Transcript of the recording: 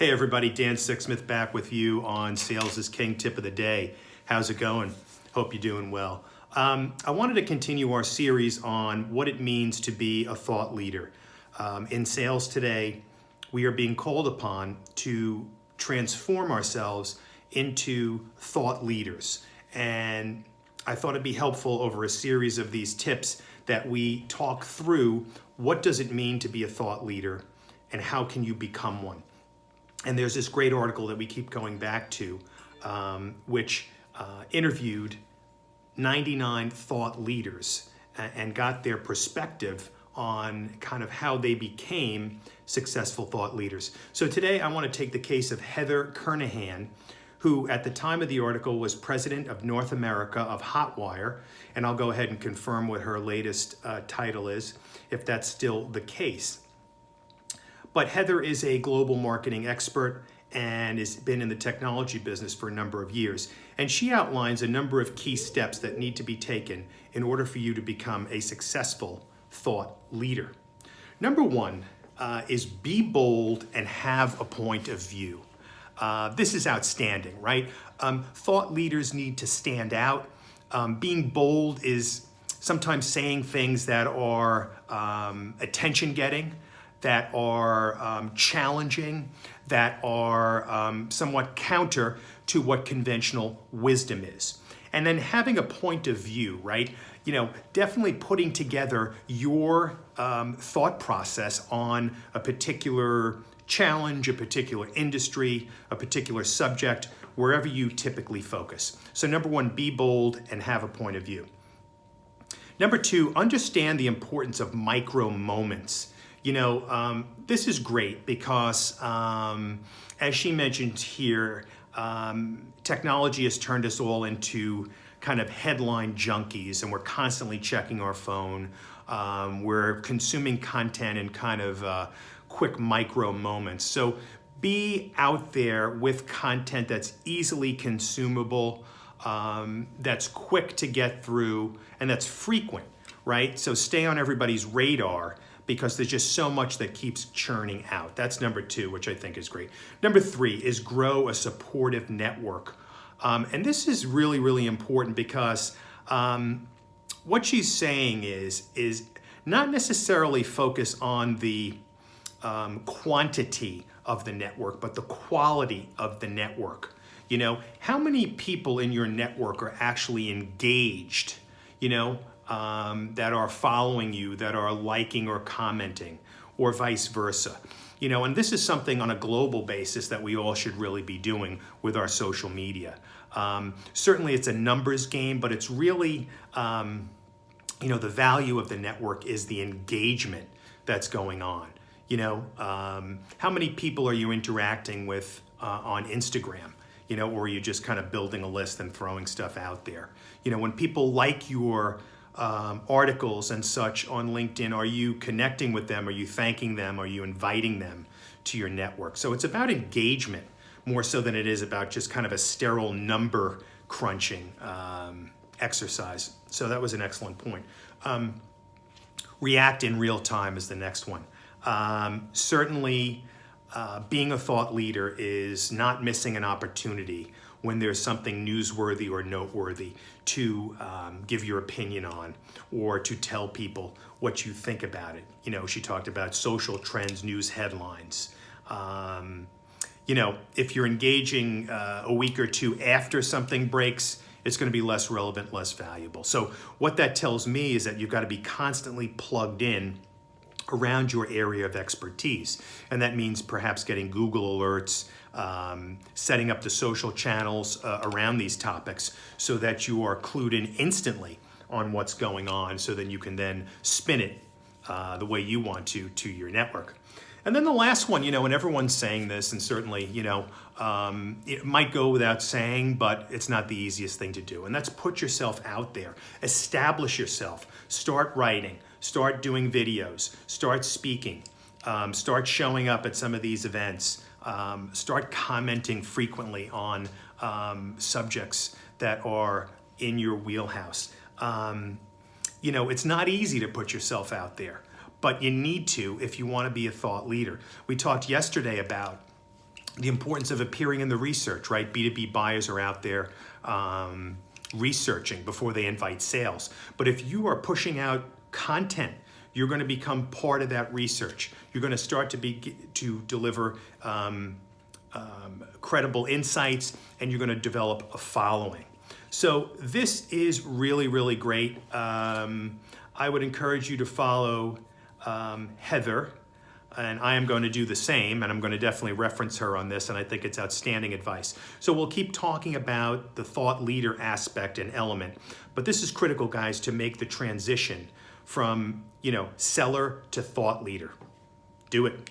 Hey everybody, Dan Sixsmith back with you on Sales is King tip of the day. How's it going? Hope you're doing well. I wanted to continue our series on what it means to be a thought leader. In sales today, we are being called upon to transform ourselves into thought leaders. And I thought it'd be helpful over a series of these tips that we talk through what does it mean to be a thought leader and how can you become one. And there's this great article that we keep going back to, which interviewed 99 thought leaders and got their perspective on kind of how they became successful thought leaders. So today I want to take the case of Heather Kernahan, who at the time of the article was president of North America of Hotwire, and I'll go ahead and confirm what her latest title is, if that's still the case. But Heather is a global marketing expert and has been in the technology business for a number of years. And she outlines a number of key steps that need to be taken in order for you to become a successful thought leader. Number one is be bold and have a point of view. This is outstanding, right? Thought leaders need to stand out. Being bold is sometimes saying things that are attention-getting, that are challenging, that are somewhat counter to what conventional wisdom is. And then having a point of view, right? You know, definitely putting together your thought process on a particular challenge, a particular industry, a particular subject, wherever you typically focus. So number one, be bold and have a point of view. Number two, understand the importance of micro moments. You know, this is great because, as she mentioned here, technology has turned us all into kind of headline junkies, and we're constantly checking our phone. We're consuming content in kind of quick micro moments. So be out there with content that's easily consumable, that's quick to get through, and that's frequent, right? So stay on everybody's radar, because there's just so much that keeps churning out. That's number two, which I think is great. Number three is grow a supportive network. And this is really, really important because what she's saying is not necessarily focus on the quantity of the network, but the quality of the network. You know, how many people in your network are actually engaged, you know, that are following you, that are liking or commenting, or vice versa. You know, and this is something on a global basis that we all should really be doing with our social media. Certainly it's a numbers game, but it's really, you know, the value of the network is the engagement that's going on. You know, how many people are you interacting with on Instagram? You know, or are you just kind of building a list and throwing stuff out there? You know, when people like your articles and such on LinkedIn, are you connecting with them? Are you thanking them? Are you inviting them to your network? So it's about engagement more so than it is about just kind of a sterile number crunching exercise. So that was an excellent point. React in real time is the next one. Certainly being a thought leader is not missing an opportunity when there's something newsworthy or noteworthy to give your opinion on or to tell people what you think about it. You know, she talked about social trends, news headlines. You know, if you're engaging a week or two after something breaks, it's going to be less relevant, less valuable. So what that tells me is that you've got to be constantly plugged in around your area of expertise. And that means perhaps getting Google alerts, setting up the social channels around these topics so that you are clued in instantly on what's going on, so that you can then spin it the way you want to your network. And then the last one, you know, and everyone's saying this, and certainly, you know, it might go without saying, but it's not the easiest thing to do. And that's put yourself out there, establish yourself, start writing, start doing videos, start speaking, start showing up at some of these events, start commenting frequently on subjects that are in your wheelhouse. You know, it's not easy to put yourself out there, but you need to if you want to be a thought leader. We talked yesterday about the importance of appearing in the research, right? B2B buyers are out there researching before they invite sales. But if you are pushing out content, you're going to become part of that research. You're going to start to deliver credible insights, and you're going to develop a following. So this is really, really great. I would encourage you to follow Heather, and I am going to do the same, and I'm going to definitely reference her on this, and I think it's outstanding advice. So we'll keep talking about the thought leader aspect and element, but this is critical, guys, to make the transition from, seller to thought leader. Do it.